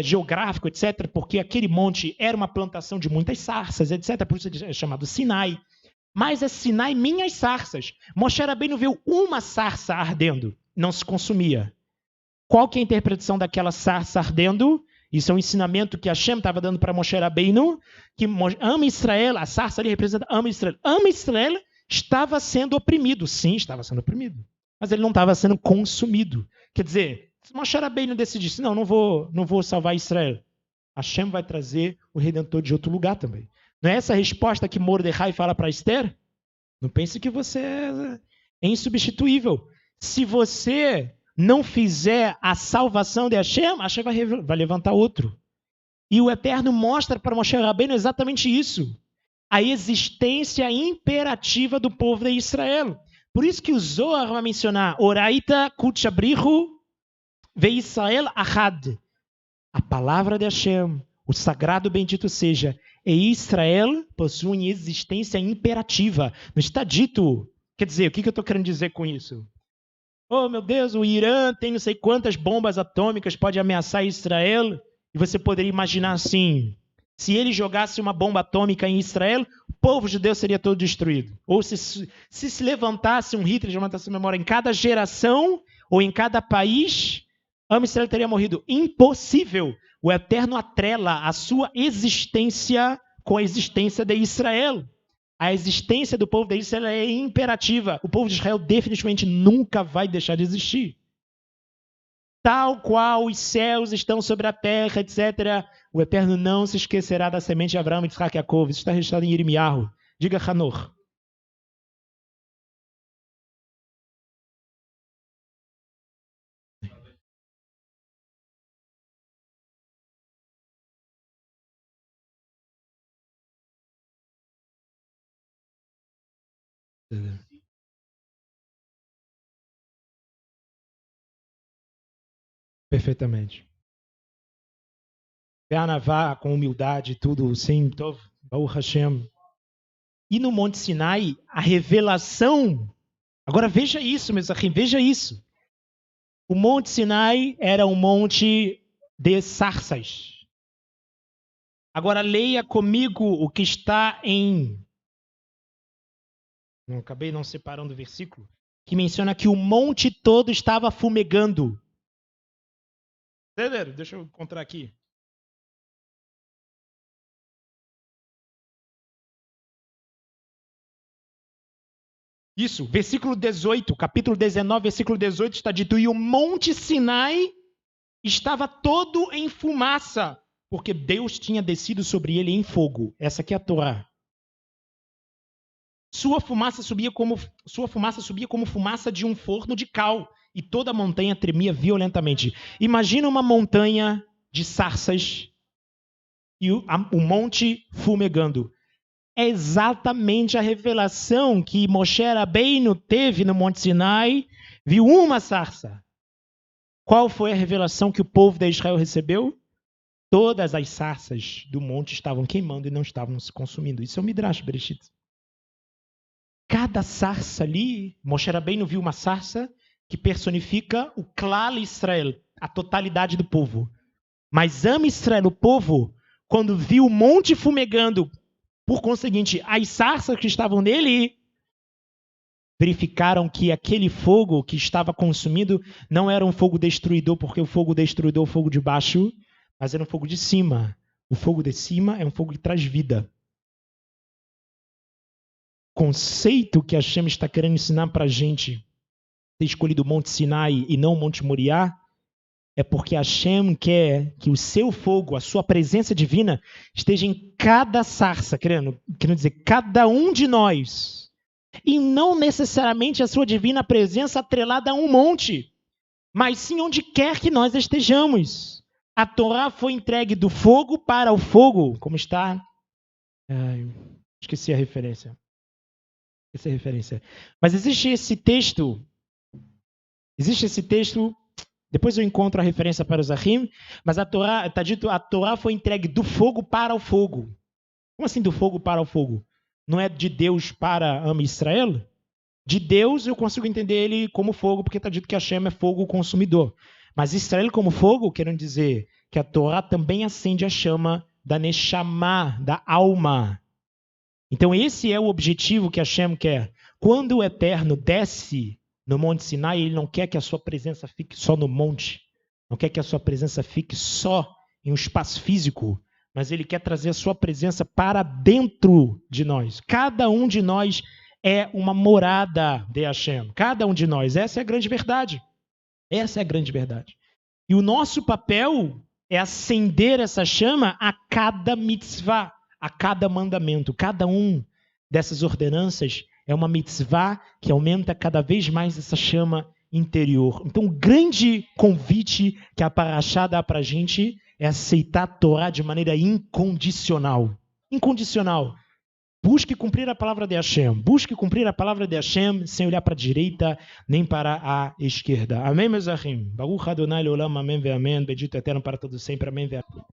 geográfico, etc., porque aquele monte era uma plantação de muitas sarças, etc., por isso é chamado Sinai. Mas é Sinai, minhas sarças. Moshe Rabbeinu viu uma sarça ardendo, não se consumia. Qual que é a interpretação daquela sarça ardendo? Isso é um ensinamento que Hashem estava dando para Moshe Rabbeinu, que Am Israel, a sarça ali representa Am Israel. Am Israel estava sendo oprimido. Sim, estava sendo oprimido. Mas ele não estava sendo consumido. Quer dizer, se Moshe Rabbeinu decidisse, não vou salvar Israel, Hashem vai trazer o Redentor de outro lugar também. Não é essa a resposta que Mordecai fala para Esther? Não pense que você é insubstituível. Se você não fizer a salvação de Hashem, Hashem vai levantar outro. E o Eterno mostra para Moshe Rabbeinu exatamente isso. A existência imperativa do povo de Israel. Por isso que o Zohar vai mencionar Oraita Kutchabrihu Ve Israel Ahad. A palavra de Hashem, o sagrado bendito seja, e Israel possui existência imperativa. Não está dito. Quer dizer, o que eu estou querendo dizer com isso? Oh, meu Deus, o Irã tem não sei quantas bombas atômicas, pode ameaçar Israel. E você poderia imaginar assim, se ele jogasse uma bomba atômica em Israel, o povo judeu seria todo destruído. Ou se levantasse um Hitler, levantasse a memória em cada geração, ou em cada país, Israel teria morrido. Impossível. O Eterno atrela a sua existência com a existência de Israel. A existência do povo de Israel é imperativa. O povo de Israel definitivamente nunca vai deixar de existir. Tal qual os céus estão sobre a terra, etc., o Eterno não se esquecerá da semente de Abraão, Yitzhak e Yaakov. Isso está registrado em Yirmiyahu. Diga Hanor. Perfeitamente. Be'anavá, com humildade, tudo, sim, Tov, Baruch Hashem. E no Monte Sinai, a revelação. Agora veja isso, meus amigos, veja isso. O Monte Sinai era um monte de sarças. Agora leia comigo o que está em... Não, acabei não separando o versículo. Que menciona que o monte todo estava fumegando. Deixa eu encontrar aqui. Isso, versículo 18, capítulo 19, versículo 18 está dito, e o Monte Sinai estava todo em fumaça, porque Deus tinha descido sobre ele em fogo. Essa aqui é a Torá. Sua fumaça subia como fumaça de um forno de cal, e toda a montanha tremia violentamente. Imagina uma montanha de sarças e o monte fumegando. É exatamente a revelação que Moshe Rabbeinu teve no Monte Sinai, viu uma sarça. Qual foi a revelação que o povo de Israel recebeu? Todas as sarças do monte estavam queimando e não estavam se consumindo. Isso é o Midrash Bereshit. Cada sarça ali, Moshe Rabbeinu viu uma sarça que personifica o Klal Israel, a totalidade do povo. Mas Am Israel, o povo, quando viu o monte fumegando, por conseguinte, as sarças que estavam nele, verificaram que aquele fogo que estava consumindo não era um fogo destruidor, porque o fogo destruidor é o fogo de baixo, mas era um fogo de cima. O fogo de cima é um fogo que traz vida. O conceito que Hashem está querendo ensinar para a gente, ter escolhido o Monte Sinai e não o Monte Moriá, é porque Hashem quer que o seu fogo, a sua presença divina, esteja em cada sarça, querendo dizer, cada um de nós. E não necessariamente a sua divina presença atrelada a um monte, mas sim onde quer que nós estejamos. A Torá foi entregue do fogo para o fogo, como está... esqueci a referência. Mas existe esse texto, depois eu encontro a referência para os Ahim, mas a Torá, está dito, a Torá foi entregue do fogo para o fogo. Como assim do fogo para o fogo? Não é de Deus para Am Israel? De Deus eu consigo entender ele como fogo, porque está dito que Hashem é fogo consumidor. Mas Israel como fogo, querendo dizer que a Torá também acende a chama da Neshama, da alma. Então esse é o objetivo que Hashem quer. Quando o Eterno desce no Monte Sinai, ele não quer que a sua presença fique só no monte, não quer que a sua presença fique só em um espaço físico, mas ele quer trazer a sua presença para dentro de nós. Cada um de nós é uma morada de Hashem. Cada um de nós. Essa é a grande verdade. Essa é a grande verdade. E o nosso papel é acender essa chama a cada mitzvah, a cada mandamento. Cada um dessas ordenanças é uma mitzvah que aumenta cada vez mais essa chama interior. Então, o grande convite que a Parashá dá para a gente é aceitar a Torá de maneira incondicional. Incondicional. Busque cumprir a palavra de Hashem. Busque cumprir a palavra de Hashem sem olhar para a direita nem para a esquerda. Amém, meus ahim? Baruch Adonai Leolam, amém ve amém. Bendito eterno para todos sempre. Amém ve amém.